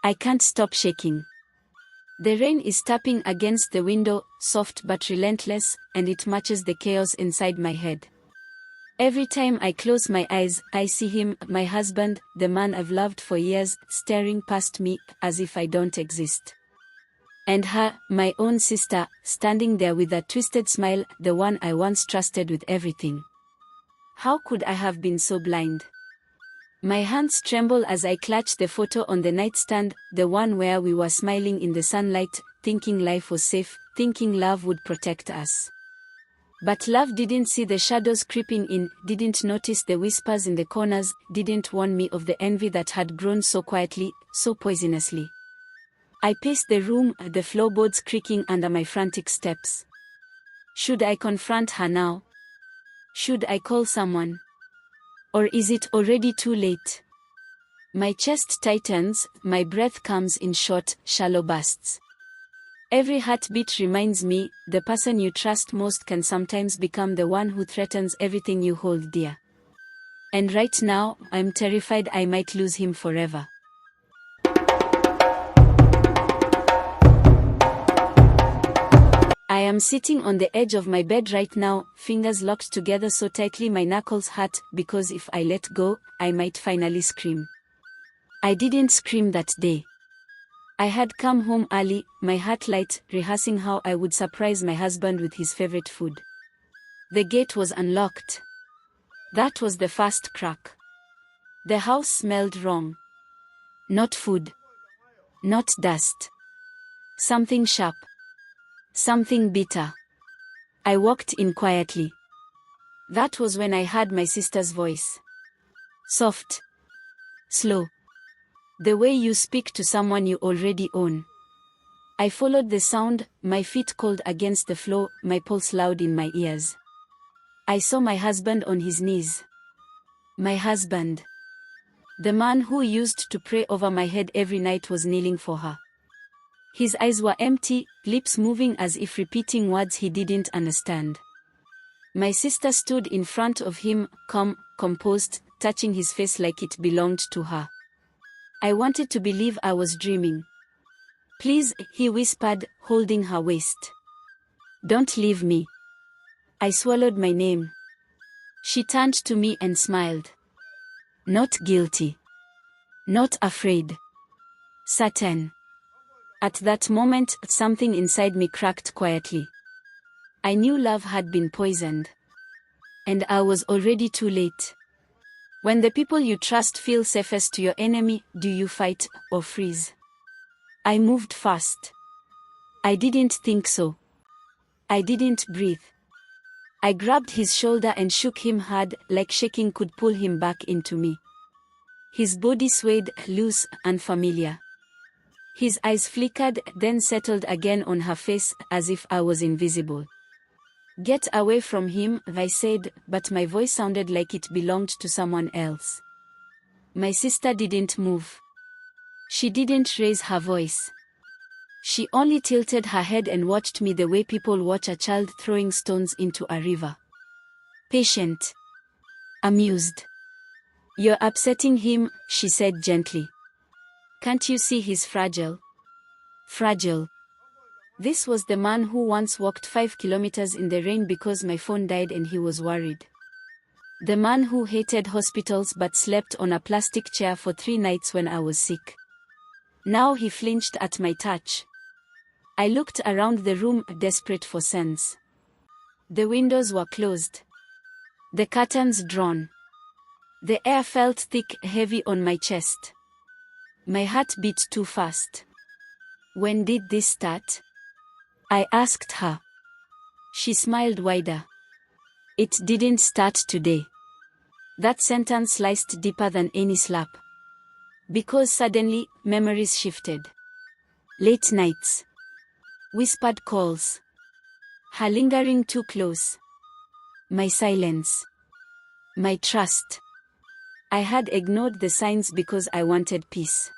I can't stop shaking. The rain is tapping against the window, soft but relentless, and it matches the chaos inside my head. Every time I close my eyes, I see him, my husband, the man I've loved for years, staring past me, as if I don't exist. And her, my own sister, standing there with a twisted smile, the one I once trusted with everything. How could I have been so blind? My hands tremble as I clutch the photo on the nightstand, the one where we were smiling in the sunlight, thinking life was safe, thinking love would protect us. But love didn't see the shadows creeping in, didn't notice the whispers in the corners, didn't warn me of the envy that had grown so quietly, so poisonously. I paced the room, the floorboards creaking under my frantic steps. Should I confront her now? Should I call someone? Or is it already too late? My chest tightens, my breath comes in short, shallow bursts. Every heartbeat reminds me, the person you trust most can sometimes become the one who threatens everything you hold dear. And right now, I'm terrified I might lose him forever. I am sitting on the edge of my bed right now, fingers locked together so tightly my knuckles hurt, because if I let go, I might finally scream. I didn't scream that day. I had come home early, my heart light, rehearsing how I would surprise my husband with his favorite food. The gate was unlocked. That was the first crack. The house smelled wrong. Not food. Not dust. Something sharp. Something bitter. I walked in quietly. That was when I heard my sister's voice. Soft. Slow. The way you speak to someone you already own. I followed the sound, my feet cold against the floor, my pulse loud in my ears. I saw my husband on his knees. My husband. The man who used to pray over my head every night was kneeling for her. His eyes were empty, lips moving as if repeating words he didn't understand. My sister stood in front of him, calm, composed, touching his face like it belonged to her. I wanted to believe I was dreaming. Please, he whispered, holding her waist. Don't leave me. I swallowed my name. She turned to me and smiled. Not guilty. Not afraid. Certain. At that moment, something inside me cracked quietly. I knew love had been poisoned. And I was already too late. When the people you trust feel safest to your enemy, do you fight or freeze? I moved fast. I didn't think so. I didn't breathe. I grabbed his shoulder and shook him hard, like shaking could pull him back into me. His body swayed, loose, unfamiliar. His eyes flickered, then settled again on her face, as if I was invisible. Get away from him, I said, but my voice sounded like it belonged to someone else. My sister didn't move. She didn't raise her voice. She only tilted her head and watched me the way people watch a child throwing stones into a river. Patient. Amused. You're upsetting him, she said gently. Can't you see he's fragile? Fragile. This was the man who once walked 5 kilometers in the rain because my phone died and he was worried. The man who hated hospitals but slept on a plastic chair for 3 nights when I was sick. Now he flinched at my touch. I looked around the room, desperate for sense. The windows were closed. The curtains drawn. The air felt thick, heavy on my chest. My heart beat too fast. When did this start? I asked her. She smiled wider. It didn't start today. That sentence sliced deeper than any slap. Because suddenly, memories shifted. Late nights. Whispered calls. Her lingering too close. My silence. My trust. I had ignored the signs because I wanted peace.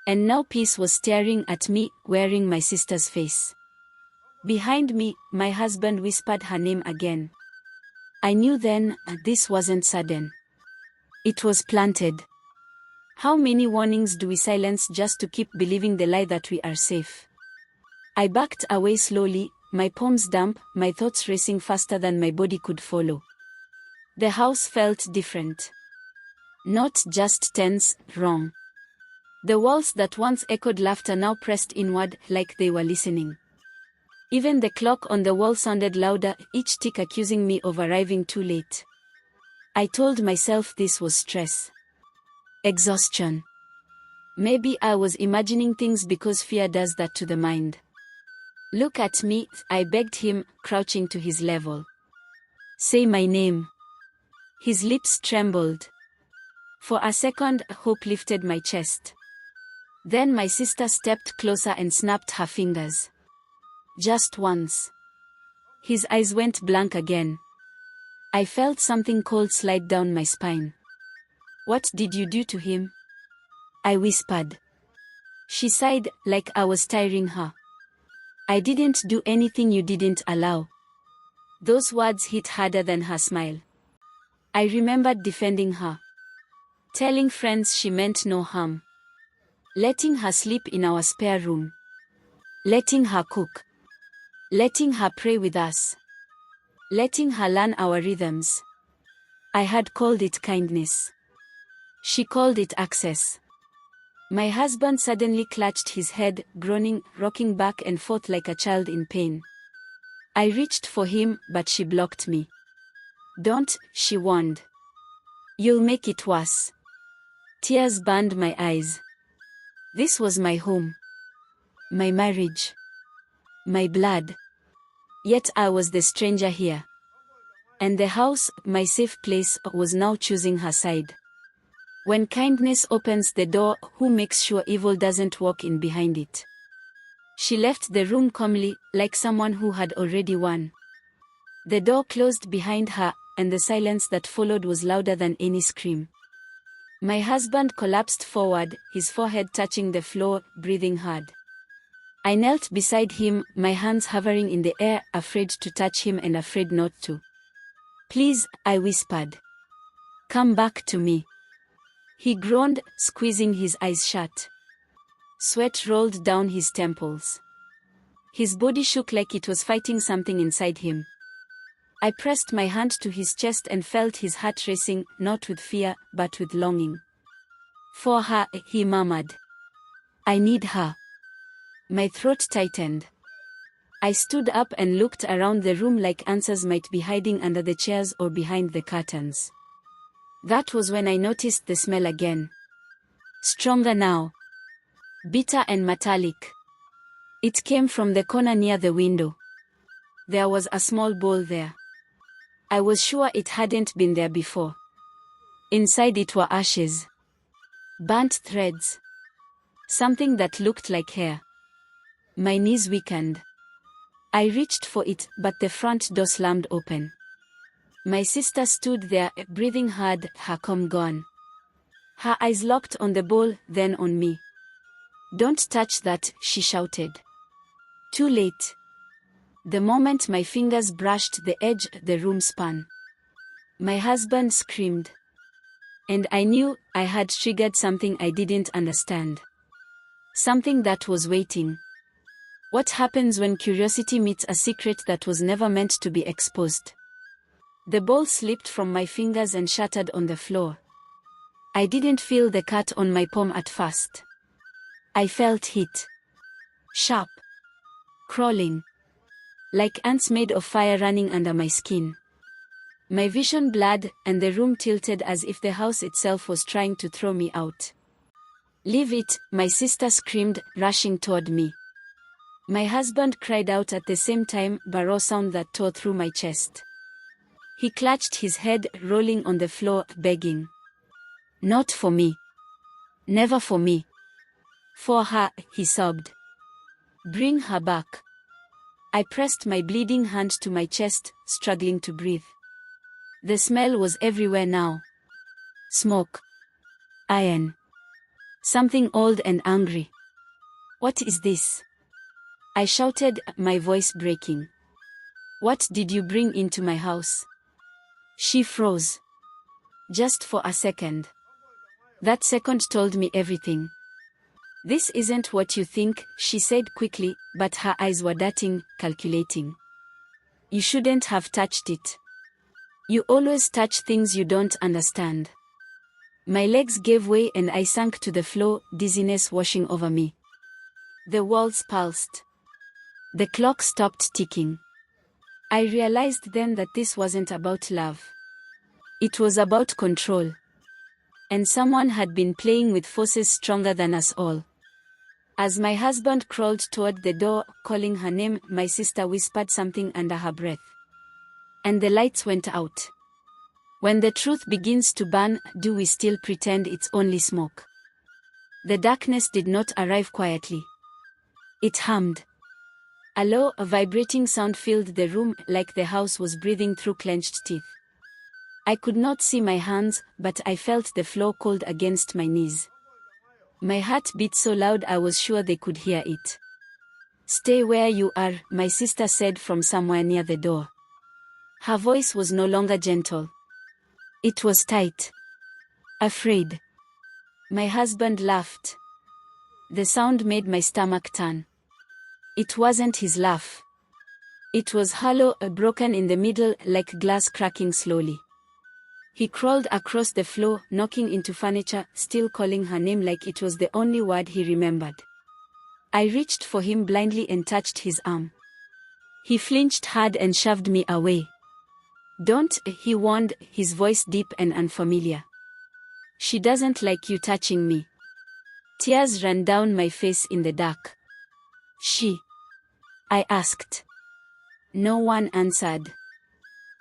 And now peace was staring at me, wearing my sister's face. Behind me, my husband whispered her name again. I knew then, this wasn't sudden. It was planted. How many warnings do we silence just to keep believing the lie that we are safe? I backed away slowly, my palms damp, my thoughts racing faster than my body could follow. The house felt different. Not just tense, wrong. The walls that once echoed laughter now pressed inward, like they were listening. Even the clock on the wall sounded louder, each tick accusing me of arriving too late. I told myself this was stress. Exhaustion. Maybe I was imagining things because fear does that to the mind. Look at me, I begged him, crouching to his level. Say my name. His lips trembled. For a second, hope lifted my chest. Then my sister stepped closer and snapped her fingers. Just once. His eyes went blank again. I felt something cold slide down my spine. What did you do to him? I whispered. She sighed, like I was tiring her. I didn't do anything you didn't allow. Those words hit harder than her smile. I remembered defending her. Telling friends she meant no harm. Letting her sleep in our spare room. Letting her cook. Letting her pray with us. Letting her learn our rhythms. I had called it kindness. She called it access. My husband suddenly clutched his head, groaning, rocking back and forth like a child in pain. I reached for him, but she blocked me. Don't, she warned. You'll make it worse. Tears burned my eyes. This was my home. My marriage. My blood. Yet I was the stranger here. And the house, my safe place, was now choosing her side. When kindness opens the door, who makes sure evil doesn't walk in behind it? She left the room calmly, like someone who had already won. The door closed behind her, and the silence that followed was louder than any scream. My husband collapsed forward, his forehead touching the floor, breathing hard. I knelt beside him, my hands hovering in the air, afraid to touch him and afraid not to. Please, I whispered. Come back to me. He groaned, squeezing his eyes shut. Sweat rolled down his temples. His body shook like it was fighting something inside him. I pressed my hand to his chest and felt his heart racing, not with fear, but with longing. For her, he murmured. I need her. My throat tightened. I stood up and looked around the room like answers might be hiding under the chairs or behind the curtains. That was when I noticed the smell again. Stronger now. Bitter and metallic. It came from the corner near the window. There was a small bowl there. I was sure it hadn't been there before. Inside it were ashes. Burnt threads. Something that looked like hair. My knees weakened. I reached for it, but the front door slammed open. My sister stood there, breathing hard, her calm gone. Her eyes locked on the bowl, then on me. Don't touch that, she shouted. Too late. The moment my fingers brushed the edge, the room spun. My husband screamed. And I knew I had triggered something I didn't understand. Something that was waiting. What happens when curiosity meets a secret that was never meant to be exposed? The bowl slipped from my fingers and shattered on the floor. I didn't feel the cut on my palm at first. I felt heat. Sharp. Crawling. Like ants made of fire running under my skin. My vision blurred, and the room tilted as if the house itself was trying to throw me out. Leave it, my sister screamed, rushing toward me. My husband cried out at the same time, a raw sound that tore through my chest. He clutched his head, rolling on the floor, begging. Not for me. Never for me. For her, he sobbed. Bring her back. I pressed my bleeding hand to my chest, struggling to breathe. The smell was everywhere now. Smoke. Iron. Something old and angry. What is this? I shouted, my voice breaking. What did you bring into my house? She froze. Just for a second. That second told me everything. This isn't what you think, she said quickly, but her eyes were darting, calculating. You shouldn't have touched it. You always touch things you don't understand. My legs gave way and I sank to the floor, dizziness washing over me. The walls pulsed. The clock stopped ticking. I realized then that this wasn't about love. It was about control. And someone had been playing with forces stronger than us all. As my husband crawled toward the door, calling her name, my sister whispered something under her breath. And the lights went out. When the truth begins to burn, do we still pretend it's only smoke? The darkness did not arrive quietly. It hummed. A low, vibrating sound filled the room, like the house was breathing through clenched teeth. I could not see my hands, but I felt the floor cold against my knees. My heart beat so loud I was sure they could hear it. Stay where you are, my sister said from somewhere near the door. Her voice was no longer gentle. It was tight. Afraid. My husband laughed. The sound made my stomach turn. It wasn't his laugh. It was hollow, broken in the middle, like glass cracking slowly. He crawled across the floor, knocking into furniture, still calling her name like it was the only word he remembered. I reached for him blindly and touched his arm. He flinched hard and shoved me away. Don't, he warned, his voice deep and unfamiliar. She doesn't like you touching me. Tears ran down my face in the dark. She? I asked. No one answered.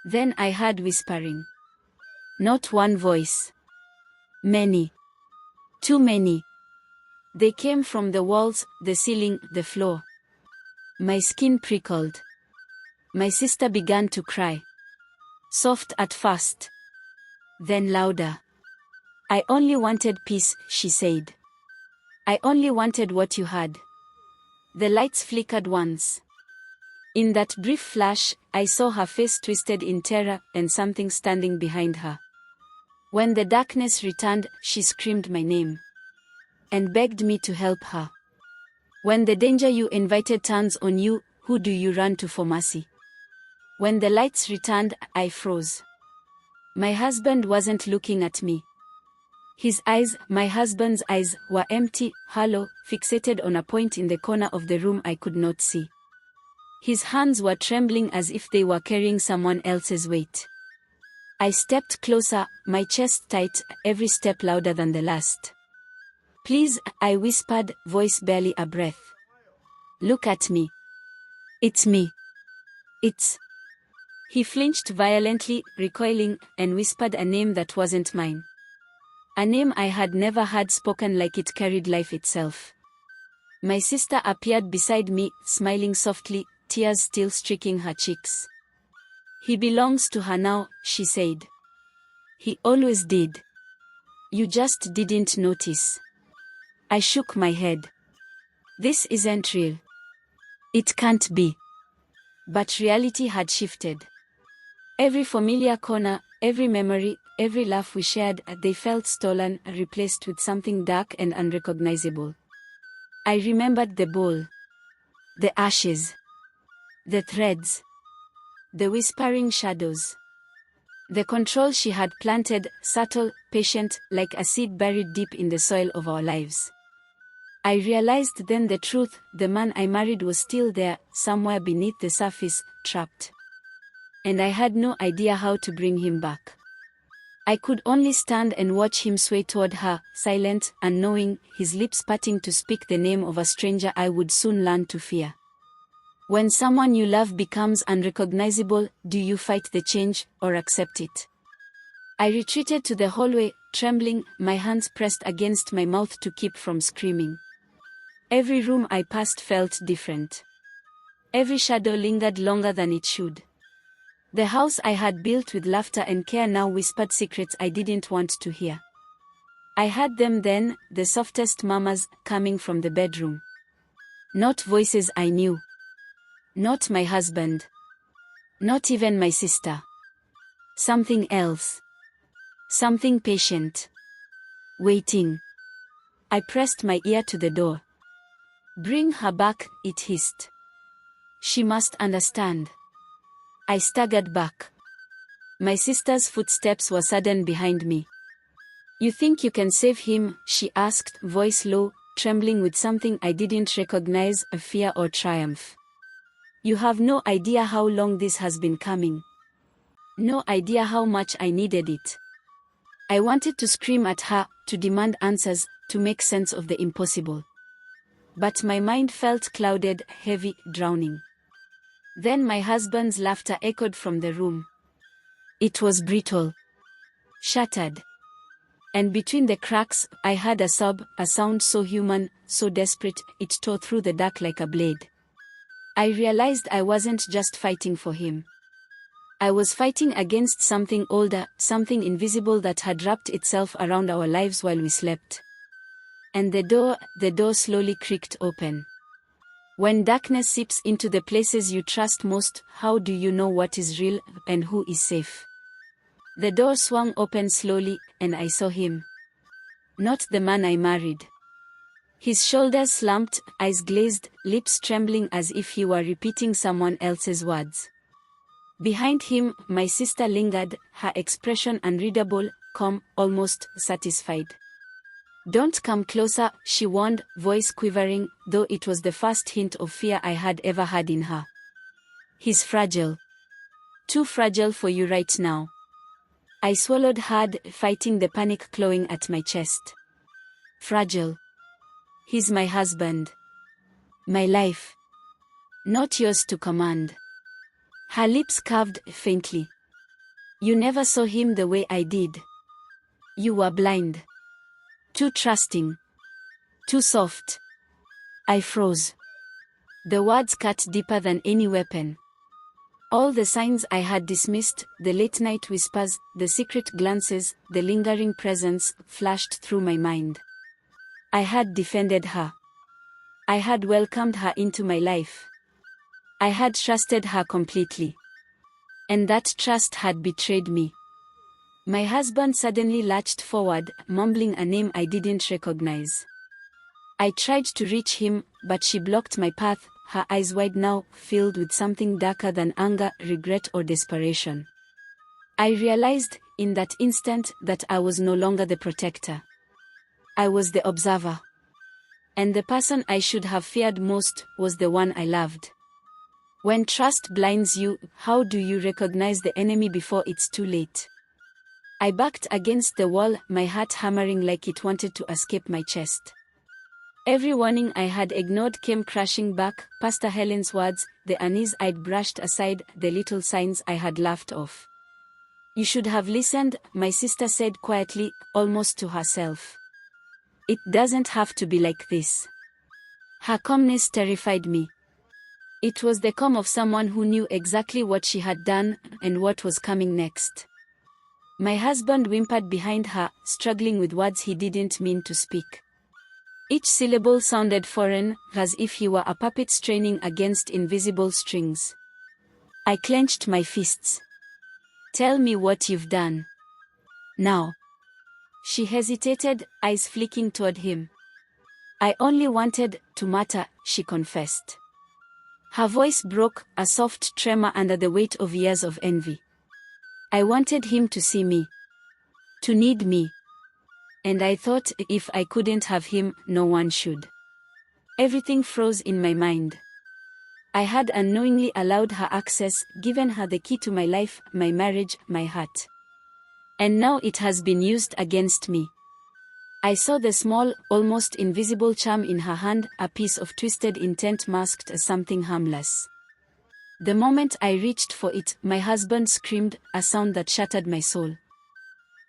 Then I heard whispering. Not one voice. Many. Too many. They came from the walls, the ceiling, the floor. My skin prickled. My sister began to cry. Soft at first. Then louder. I only wanted peace, she said. I only wanted what you had. The lights flickered once. In that brief flash, I saw her face twisted in terror and something standing behind her. When the darkness returned, she screamed my name and begged me to help her. When the danger you invited turns on you, who do you run to for mercy? When the lights returned, I froze. My husband wasn't looking at me. His eyes, my husband's eyes, were empty, hollow, fixated on a point in the corner of the room I could not see. His hands were trembling as if they were carrying someone else's weight. I stepped closer, my chest tight, every step louder than the last. Please, I whispered, voice barely a breath. Look at me. It's me. It's... He flinched violently, recoiling, and whispered a name that wasn't mine. A name I had never heard spoken like it carried life itself. My sister appeared beside me, smiling softly, tears still streaking her cheeks. He belongs to her now, she said. He always did. You just didn't notice. I shook my head. This isn't real. It can't be. But reality had shifted. Every familiar corner, every memory, every laugh we shared, they felt stolen, replaced with something dark and unrecognizable. I remembered the bowl. The ashes. The threads. The whispering shadows. The control she had planted, subtle, patient, like a seed buried deep in the soil of our lives. I realized then the truth, the man I married was still there, somewhere beneath the surface, trapped. And I had no idea how to bring him back. I could only stand and watch him sway toward her, silent, unknowing, his lips parting to speak the name of a stranger I would soon learn to fear. When someone you love becomes unrecognizable, do you fight the change, or accept it? I retreated to the hallway, trembling, my hands pressed against my mouth to keep from screaming. Every room I passed felt different. Every shadow lingered longer than it should. The house I had built with laughter and care now whispered secrets I didn't want to hear. I heard them then, the softest murmurs, coming from the bedroom. Not voices I knew. Not my husband. Not even my sister. Something else. Something patient. Waiting. I pressed my ear to the door. Bring her back, it hissed. She must understand. I staggered back. My sister's footsteps were sudden behind me. You think you can save him? She asked, voice low, trembling with something I didn't recognize, a fear or triumph. You have no idea how long this has been coming. No idea how much I needed it. I wanted to scream at her, to demand answers, to make sense of the impossible. But my mind felt clouded, heavy, drowning. Then my husband's laughter echoed from the room. It was brittle. Shattered. And between the cracks, I heard a sob, a sound so human, so desperate, it tore through the dark like a blade. I realized I wasn't just fighting for him. I was fighting against something older, something invisible that had wrapped itself around our lives while we slept. And the door slowly creaked open. When darkness seeps into the places you trust most, how do you know what is real and who is safe? The door swung open slowly, and I saw him. Not the man I married. His shoulders slumped, eyes glazed, lips trembling as if he were repeating someone else's words. Behind him, my sister lingered, her expression unreadable, calm, almost satisfied. Don't come closer, she warned, voice quivering, though it was the first hint of fear I had ever had in her. He's fragile. Too fragile for you right now. I swallowed hard, fighting the panic clawing at my chest. Fragile. He's my husband. My life. Not yours to command. Her lips curved faintly. You never saw him the way I did. You were blind. Too trusting. Too soft. I froze. The words cut deeper than any weapon. All the signs I had dismissed, the late-night whispers, the secret glances, the lingering presence, flashed through my mind. I had defended her. I had welcomed her into my life. I had trusted her completely. And that trust had betrayed me. My husband suddenly lurched forward, mumbling a name I didn't recognize. I tried to reach him, but she blocked my path, her eyes wide now, filled with something darker than anger, regret or desperation. I realized, in that instant, that I was no longer the protector. I was the observer. And the person I should have feared most was the one I loved. When trust blinds you, how do you recognize the enemy before it's too late? I backed against the wall, my heart hammering like it wanted to escape my chest. Every warning I had ignored came crashing back, Pastor Helen's words, the unease I'd brushed aside, the little signs I had laughed off. You should have listened, my sister said quietly, almost to herself. It doesn't have to be like this. Her calmness terrified me. It was the calm of someone who knew exactly what she had done, and what was coming next. My husband whimpered behind her, struggling with words he didn't mean to speak. Each syllable sounded foreign, as if he were a puppet straining against invisible strings. I clenched my fists. Tell me what you've done. Now. She hesitated, eyes flicking toward him. I only wanted to matter, she confessed. Her voice broke, a soft tremor under the weight of years of envy. I wanted him to see me. To need me. And I thought if I couldn't have him, no one should. Everything froze in my mind. I had unknowingly allowed her access, given her the key to my life, my marriage, my heart. And now it has been used against me. I saw the small, almost invisible charm in her hand, a piece of twisted intent masked as something harmless. The moment I reached for it, my husband screamed, a sound that shattered my soul.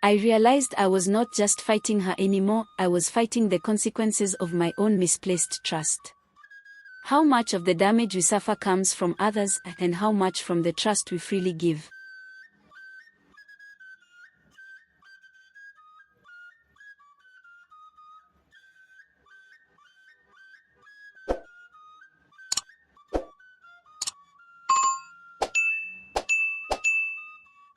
I realized I was not just fighting her anymore, I was fighting the consequences of my own misplaced trust. How much of the damage we suffer comes from others, and how much from the trust we freely give.